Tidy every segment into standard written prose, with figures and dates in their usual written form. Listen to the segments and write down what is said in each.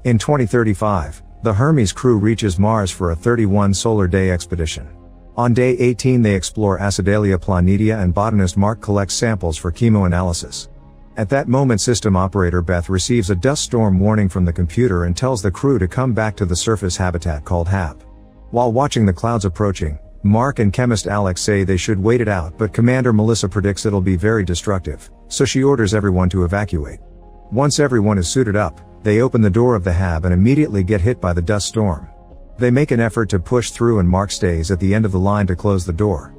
In 2035, the Hermes crew reaches Mars for a 31 solar day expedition. On day 18 they explore Acidalia planitia and botanist Mark collects samples for chemoanalysis. At that moment system operator Beth receives a dust storm warning from the computer and tells the crew to come back to the surface habitat called HAB. While watching the clouds approaching, Mark and chemist Alex say they should wait it out, but Commander Melissa predicts it'll be very destructive, so she orders everyone to evacuate. Once everyone is suited up, they open the door of the HAB and immediately get hit by the dust storm. They make an effort to push through and Mark stays at the end of the line to close the door.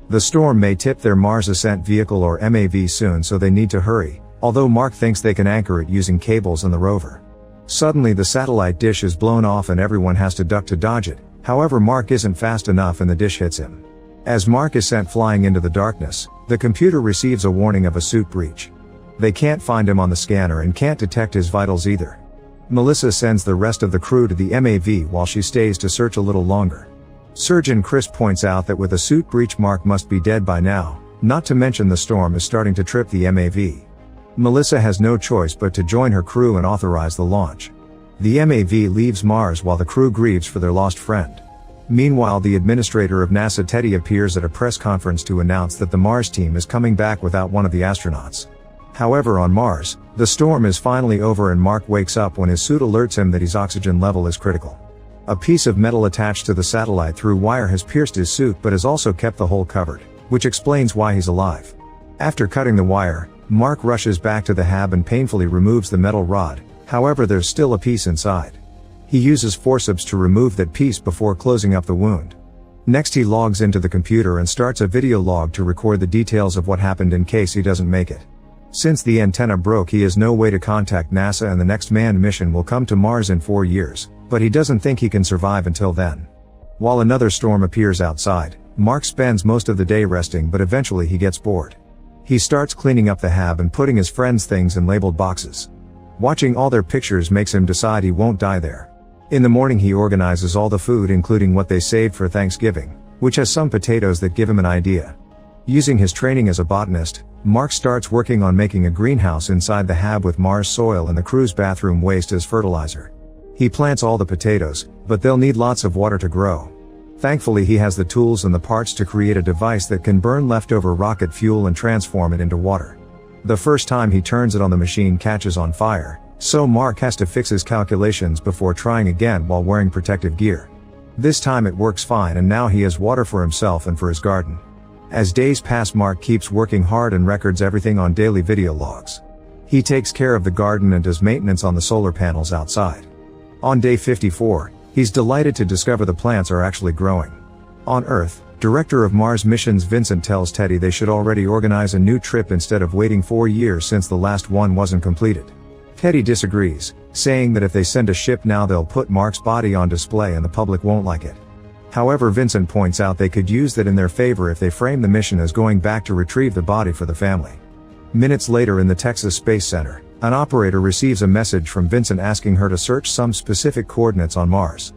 The storm may tip their Mars Ascent Vehicle or MAV soon, so they need to hurry, although Mark thinks they can anchor it using cables on the rover. Suddenly the satellite dish is blown off and everyone has to duck to dodge it, however Mark isn't fast enough and the dish hits him. As Mark is sent flying into the darkness, the computer receives a warning of a suit breach. They can't find him on the scanner and can't detect his vitals either. Melissa sends the rest of the crew to the MAV while she stays to search a little longer. Surgeon Chris points out that with a suit breach Mark must be dead by now, not to mention the storm is starting to trip the MAV. Melissa has no choice but to join her crew and authorize the launch. The MAV leaves Mars while the crew grieves for their lost friend. Meanwhile, the administrator of NASA Teddy appears at a press conference to announce that the Mars team is coming back without one of the astronauts. However, on Mars, the storm is finally over and Mark wakes up when his suit alerts him that his oxygen level is critical. A piece of metal attached to the satellite through wire has pierced his suit but has also kept the hole covered, which explains why he's alive. After cutting the wire, Mark rushes back to the HAB and painfully removes the metal rod, however there's still a piece inside. He uses forceps to remove that piece before closing up the wound. Next he logs into the computer and starts a video log to record the details of what happened in case he doesn't make it. Since the antenna broke he has no way to contact NASA and the next manned mission will come to Mars in 4 years, but he doesn't think he can survive until then. While another storm appears outside, Mark spends most of the day resting but eventually he gets bored. He starts cleaning up the HAB and putting his friends' things in labeled boxes. Watching all their pictures makes him decide he won't die there. In the morning he organizes all the food including what they saved for Thanksgiving, which has some potatoes that give him an idea. Using his training as a botanist, Mark starts working on making a greenhouse inside the HAB with Mars soil and the crew's bathroom waste as fertilizer. He plants all the potatoes, but they'll need lots of water to grow. Thankfully he has the tools and the parts to create a device that can burn leftover rocket fuel and transform it into water. The first time he turns it on the machine catches on fire, so Mark has to fix his calculations before trying again while wearing protective gear. This time it works fine and now he has water for himself and for his garden. As days pass Mark keeps working hard and records everything on daily video logs. He takes care of the garden and does maintenance on the solar panels outside. On day 54, he's delighted to discover the plants are actually growing. On Earth, Director of Mars missions Vincent tells Teddy they should already organize a new trip instead of waiting 4 years since the last one wasn't completed. Teddy disagrees, saying that if they send a ship now they'll put Mark's body on display and the public won't like it. However, Vincent points out they could use that in their favor if they frame the mission as going back to retrieve the body for the family. Minutes later in the Texas Space Center, an operator receives a message from Vincent asking her to search some specific coordinates on Mars.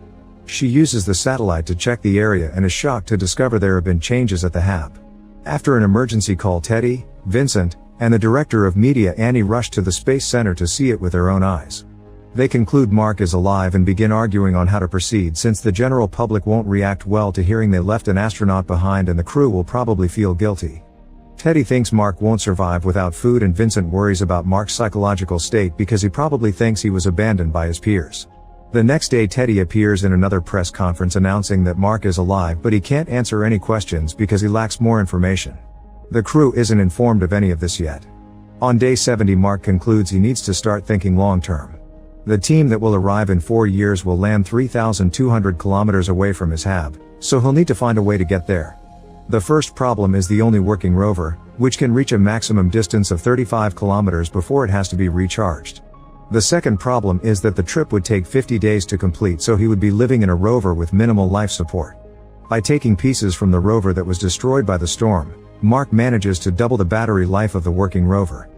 She uses the satellite to check the area and is shocked to discover there have been changes at the HAB. After an emergency call, Teddy, Vincent, and the director of media Annie rush to the Space Center to see it with their own eyes. They conclude Mark is alive and begin arguing on how to proceed since the general public won't react well to hearing they left an astronaut behind and the crew will probably feel guilty. Teddy thinks Mark won't survive without food and Vincent worries about Mark's psychological state because he probably thinks he was abandoned by his peers. The next day Teddy appears in another press conference announcing that Mark is alive but he can't answer any questions because he lacks more information. The crew isn't informed of any of this yet. On day 70 Mark concludes he needs to start thinking long term. The team that will arrive in 4 years will land 3,200 kilometers away from his HAB, so he'll need to find a way to get there. The first problem is the only working rover, which can reach a maximum distance of 35 kilometers before it has to be recharged. The second problem is that the trip would take 50 days to complete, so he would be living in a rover with minimal life support. By taking pieces from the rover that was destroyed by the storm, Mark manages to double the battery life of the working rover.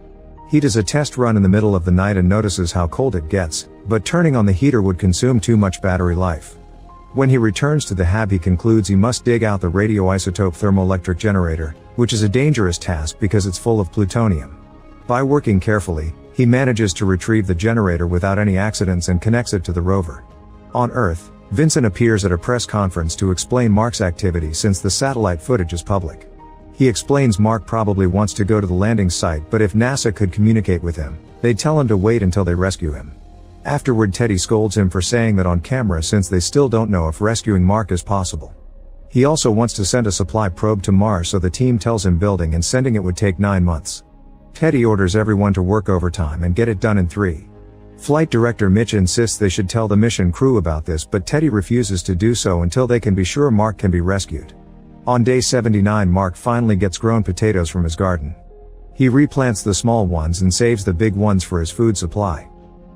He does a test run in the middle of the night and notices how cold it gets, but turning on the heater would consume too much battery life. When he returns to the HAB he concludes he must dig out the radioisotope thermoelectric generator, which is a dangerous task because it's full of plutonium. By working carefully, he He manages to retrieve the generator without any accidents and connects it to the rover. On Earth, Vincent appears at a press conference to explain Mark's activity since the satellite footage is public. He explains Mark probably wants to go to the landing site, but if NASA could communicate with him, they'd tell him to wait until they rescue him. Afterward, Teddy scolds him for saying that on camera since they still don't know if rescuing Mark is possible. He also wants to send a supply probe to Mars, so the team tells him building and sending it would take 9 months. Teddy orders everyone to work overtime and get it done in 3. Flight director Mitch insists they should tell the mission crew about this, but Teddy refuses to do so until they can be sure Mark can be rescued. On day 79, Mark finally gets grown potatoes from his garden. He replants the small ones and saves the big ones for his food supply.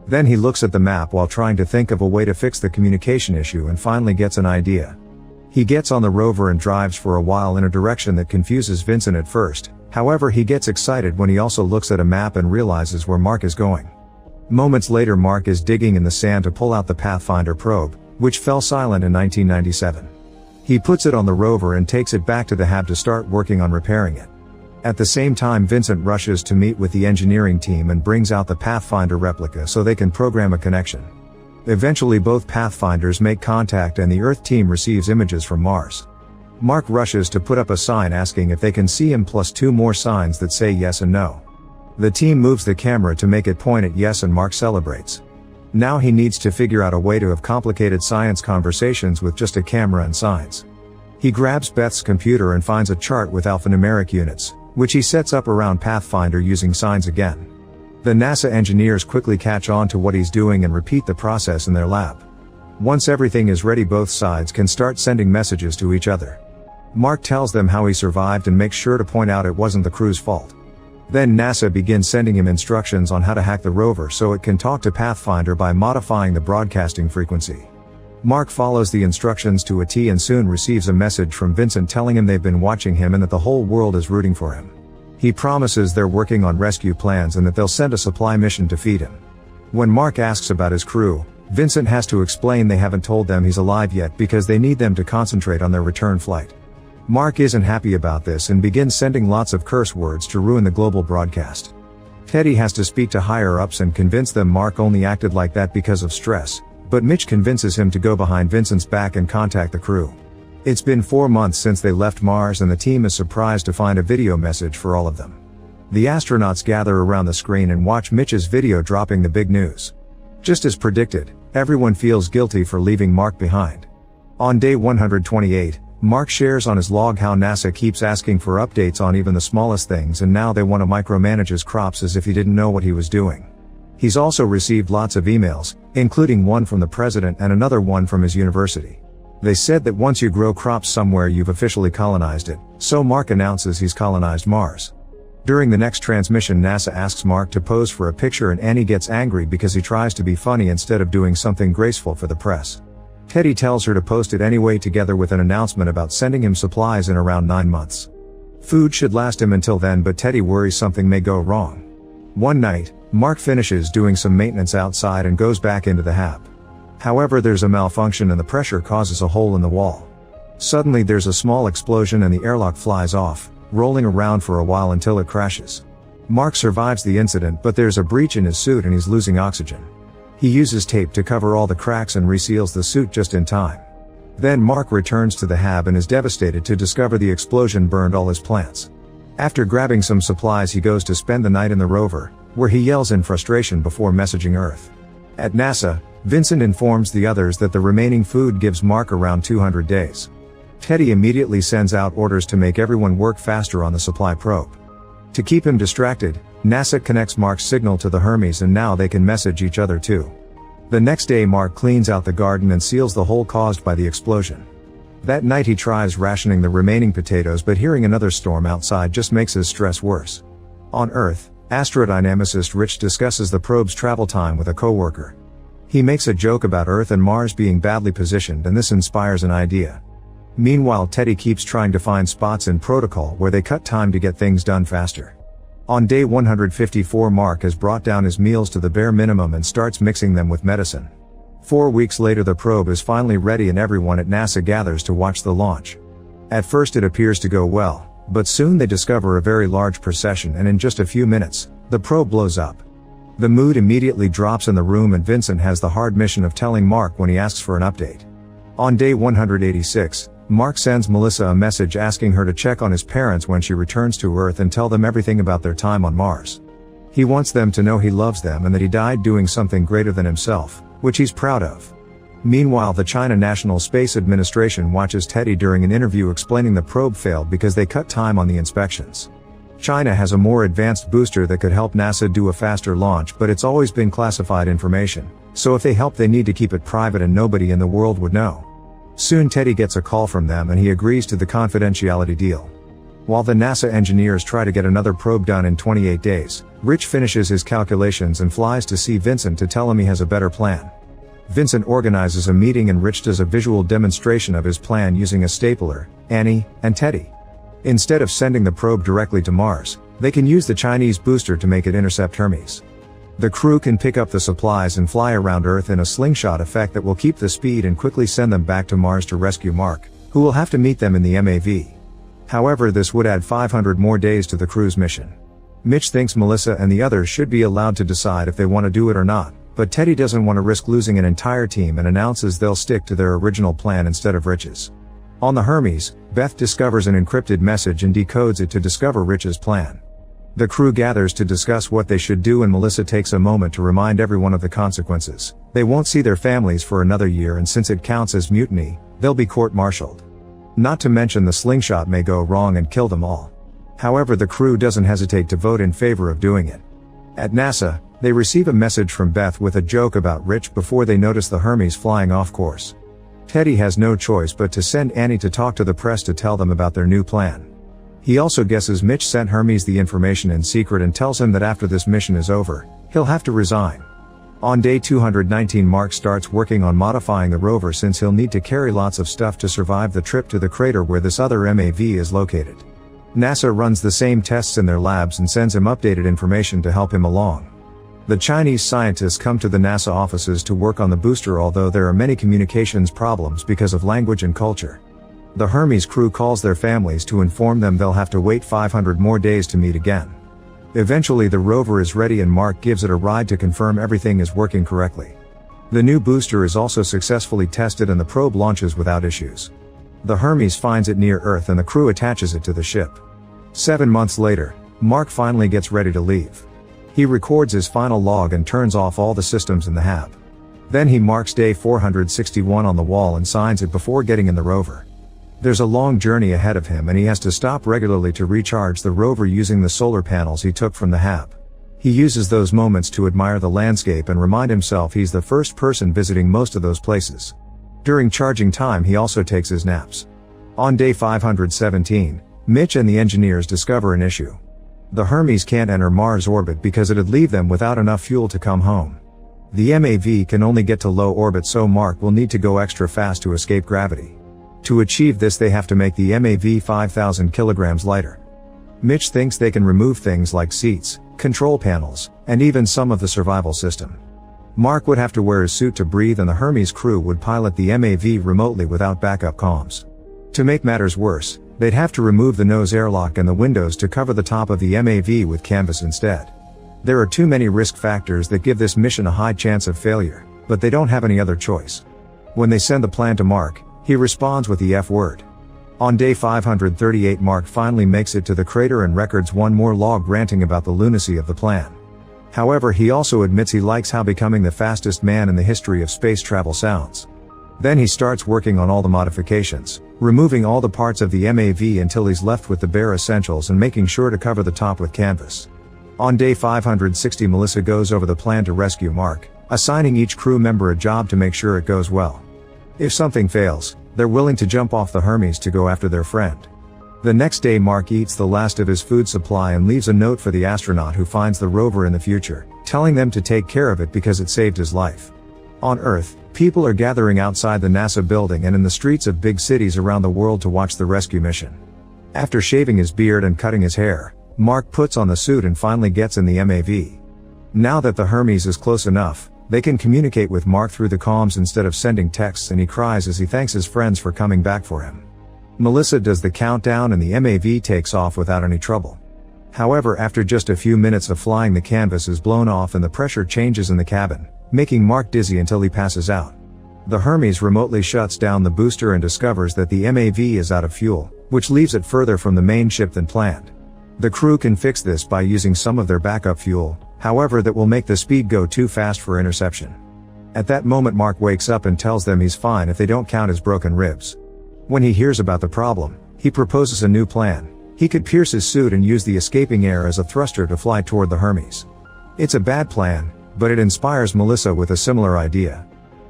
Then he looks at the map while trying to think of a way to fix the communication issue and finally gets an idea. He gets on the rover and drives for a while in a direction that confuses Vincent at first. However, he gets excited when he also looks at a map and realizes where Mark is going. Moments later, Mark is digging in the sand to pull out the Pathfinder probe, which fell silent in 1997. He puts it on the rover and takes it back to the hab to start working on repairing it. At the same time, Vincent rushes to meet with the engineering team and brings out the Pathfinder replica so they can program a connection. Eventually, both Pathfinders make contact and the Earth team receives images from Mars. Mark rushes to put up a sign asking if they can see him, plus 2 more signs that say yes and no. The team moves the camera to make it point at yes and Mark celebrates. Now he needs to figure out a way to have complicated science conversations with just a camera and signs. He grabs Beth's computer and finds a chart with alphanumeric units, which he sets up around Pathfinder using signs again. The NASA engineers quickly catch on to what he's doing and repeat the process in their lab. Once everything is ready, both sides can start sending messages to each other. Mark tells them how he survived and makes sure to point out it wasn't the crew's fault. Then NASA begins sending him instructions on how to hack the rover so it can talk to Pathfinder by modifying the broadcasting frequency. Mark follows the instructions to a T and soon receives a message from Vincent telling him they've been watching him and that the whole world is rooting for him. He promises they're working on rescue plans and that they'll send a supply mission to feed him. When Mark asks about his crew, Vincent has to explain they haven't told them he's alive yet because they need them to concentrate on their return flight. Mark isn't happy about this and begins sending lots of curse words to ruin the global broadcast. Teddy has to speak to higher-ups and convince them Mark only acted like that because of stress, but Mitch convinces him to go behind Vincent's back and contact the crew. It's been 4 months since they left Mars and the team is surprised to find a video message for all of them. The astronauts gather around the screen and watch Mitch's video dropping the big news. Just as predicted, everyone feels guilty for leaving Mark behind. On day 128, Mark shares on his log how NASA keeps asking for updates on even the smallest things and now they want to micromanage his crops as if he didn't know what he was doing. He's also received lots of emails, including one from the president and another one from his university. They said that once you grow crops somewhere you've officially colonized it, so Mark announces he's colonized Mars. During the next transmission, NASA asks Mark to pose for a picture and Annie gets angry because he tries to be funny instead of doing something graceful for the press. Teddy tells her to post it anyway together with an announcement about sending him supplies in around 9 months. Food should last him until then, but Teddy worries something may go wrong. One night, Mark finishes doing some maintenance outside and goes back into the hab. However, there's a malfunction and the pressure causes a hole in the wall. Suddenly there's a small explosion and the airlock flies off, rolling around for a while until it crashes. Mark survives the incident, but there's a breach in his suit and he's losing oxygen. He uses tape to cover all the cracks and reseals the suit just in time. Then Mark returns to the hab and is devastated to discover the explosion burned all his plants. After grabbing some supplies, he goes to spend the night in the rover, where he yells in frustration before messaging Earth. At NASA, Vincent informs the others that the remaining food gives Mark around 200 days. Teddy immediately sends out orders to make everyone work faster on the supply probe. To keep him distracted, NASA connects Mark's signal to the Hermes and now they can message each other too. The next day, Mark cleans out the garden and seals the hole caused by the explosion. That night he tries rationing the remaining potatoes, but hearing another storm outside just makes his stress worse. On Earth, astrodynamicist Rich discusses the probe's travel time with a coworker. He makes a joke about Earth and Mars being badly positioned and this inspires an idea. Meanwhile, Teddy keeps trying to find spots in protocol where they cut time to get things done faster. On day 154, Mark has brought down his meals to the bare minimum and starts mixing them with medicine. 4 weeks later, the probe is finally ready and everyone at NASA gathers to watch the launch. At first it appears to go well, but soon they discover a very large precession and in just a few minutes, the probe blows up. The mood immediately drops in the room and Vincent has the hard mission of telling Mark when he asks for an update. On day 186, Mark sends Melissa a message asking her to check on his parents when she returns to Earth and tell them everything about their time on Mars. He wants them to know he loves them and that he died doing something greater than himself, which he's proud of. Meanwhile, the China National Space Administration watches Teddy during an interview explaining the probe failed because they cut time on the inspections. China has a more advanced booster that could help NASA do a faster launch, but it's always been classified information, so if they help they need to keep it private and nobody in the world would know. Soon Teddy gets a call from them and he agrees to the confidentiality deal. While the NASA engineers try to get another probe done in 28 days, Rich finishes his calculations and flies to see Vincent to tell him he has a better plan. Vincent organizes a meeting and Rich does a visual demonstration of his plan using a stapler, Annie, and Teddy. Instead of sending the probe directly to Mars, they can use the Chinese booster to make it intercept Hermes. The crew can pick up the supplies and fly around Earth in a slingshot effect that will keep the speed and quickly send them back to Mars to rescue Mark, who will have to meet them in the MAV. However, this would add 500 more days to the crew's mission. Mitch thinks Melissa and the others should be allowed to decide if they want to do it or not, but Teddy doesn't want to risk losing an entire team and announces they'll stick to their original plan instead of Rich's. On the Hermes, Beth discovers an encrypted message and decodes it to discover Rich's plan. The crew gathers to discuss what they should do and Melissa takes a moment to remind everyone of the consequences. They won't see their families for another year and since it counts as mutiny, they'll be court-martialed. Not to mention the slingshot may go wrong and kill them all. However, the crew doesn't hesitate to vote in favor of doing it. At NASA, they receive a message from Beth with a joke about Rich before they notice the Hermes flying off course. Teddy has no choice but to send Annie to talk to the press to tell them about their new plan. He also guesses Mitch sent Hermes the information in secret and tells him that after this mission is over, he'll have to resign. On day 219, Mark starts working on modifying the rover since he'll need to carry lots of stuff to survive the trip to the crater where this other MAV is located. NASA runs the same tests in their labs and sends him updated information to help him along. The Chinese scientists come to the NASA offices to work on the booster, although there are many communications problems because of language and culture. The Hermes crew calls their families to inform them they'll have to wait 500 more days to meet again. Eventually the rover is ready and Mark gives it a ride to confirm everything is working correctly. The new booster is also successfully tested and the probe launches without issues. The Hermes finds it near Earth and the crew attaches it to the ship. 7 months later, Mark finally gets ready to leave. He records his final log and turns off all the systems in the hab. Then he marks day 461 on the wall and signs it before getting in the rover. There's a long journey ahead of him and he has to stop regularly to recharge the rover using the solar panels he took from the hab. He uses those moments to admire the landscape and remind himself he's the first person visiting most of those places. During charging time he also takes his naps. On day 517, Mitch and the engineers discover an issue. The Hermes can't enter Mars orbit because it'd leave them without enough fuel to come home. The MAV can only get to low orbit, so Mark will need to go extra fast to escape gravity. To achieve this they have to make the MAV 5,000 kilograms lighter. Mitch thinks they can remove things like seats, control panels, and even some of the survival system. Mark would have to wear his suit to breathe and the Hermes crew would pilot the MAV remotely without backup comms. To make matters worse, they'd have to remove the nose airlock and the windows to cover the top of the MAV with canvas instead. There are too many risk factors that give this mission a high chance of failure, but they don't have any other choice. When they send the plan to Mark, he responds with the F word. On day 538 Mark finally makes it to the crater and records one more log ranting about the lunacy of the plan. However, he also admits he likes how becoming the fastest man in the history of space travel sounds. Then he starts working on all the modifications, removing all the parts of the MAV until he's left with the bare essentials and making sure to cover the top with canvas. On day 560 Melissa goes over the plan to rescue Mark, assigning each crew member a job to make sure it goes well. If something fails, they're willing to jump off the Hermes to go after their friend. The next day Mark eats the last of his food supply and leaves a note for the astronaut who finds the rover in the future, telling them to take care of it because it saved his life. On Earth, people are gathering outside the NASA building and in the streets of big cities around the world to watch the rescue mission. After shaving his beard and cutting his hair, Mark puts on the suit and finally gets in the MAV. Now that the Hermes is close enough, they can communicate with Mark through the comms instead of sending texts, and he cries as he thanks his friends for coming back for him. Melissa does the countdown and the MAV takes off without any trouble. However, after just a few minutes of flying, the canvas is blown off and the pressure changes in the cabin, making Mark dizzy until he passes out. The Hermes remotely shuts down the booster and discovers that the MAV is out of fuel, which leaves it further from the main ship than planned. The crew can fix this by using some of their backup fuel, however that will make the speed go too fast for interception. At that moment Mark wakes up and tells them he's fine if they don't count his broken ribs. When he hears about the problem, he proposes a new plan. He could pierce his suit and use the escaping air as a thruster to fly toward the Hermes. It's a bad plan, but it inspires Melissa with a similar idea.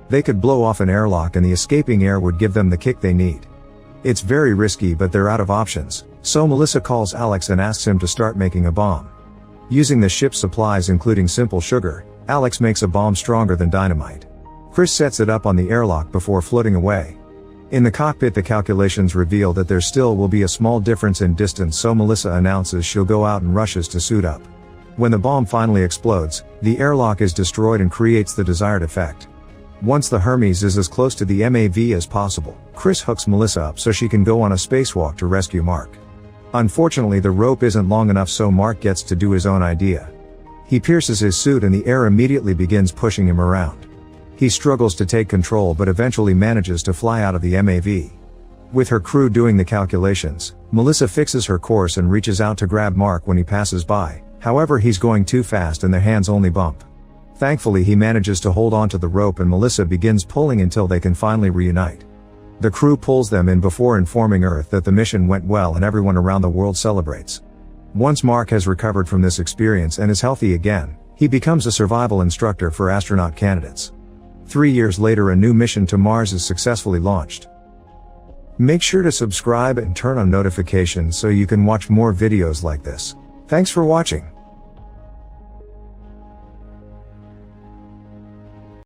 They could blow off an airlock and the escaping air would give them the kick they need. It's very risky, but they're out of options, so Melissa calls Alex and asks him to start making a bomb. Using the ship's supplies including simple sugar, Alex makes a bomb stronger than dynamite. Chris sets it up on the airlock before floating away. In the cockpit the calculations reveal that there still will be a small difference in distance, so Melissa announces she'll go out and rushes to suit up. When the bomb finally explodes, the airlock is destroyed and creates the desired effect. Once the Hermes is as close to the MAV as possible, Chris hooks Melissa up so she can go on a spacewalk to rescue Mark. Unfortunately the rope isn't long enough, so Mark gets to do his own idea. He pierces his suit and the air immediately begins pushing him around. He struggles to take control but eventually manages to fly out of the MAV. With her crew doing the calculations, Melissa fixes her course and reaches out to grab Mark when he passes by, however he's going too fast and their hands only bump. Thankfully he manages to hold onto the rope and Melissa begins pulling until they can finally reunite. The crew pulls them in before informing Earth that the mission went well and everyone around the world celebrates. Once Mark has recovered from this experience and is healthy again, he becomes a survival instructor for astronaut candidates. 3 years later a new mission to Mars is successfully launched. Make sure to subscribe and turn on notifications so you can watch more videos like this. Thanks for watching.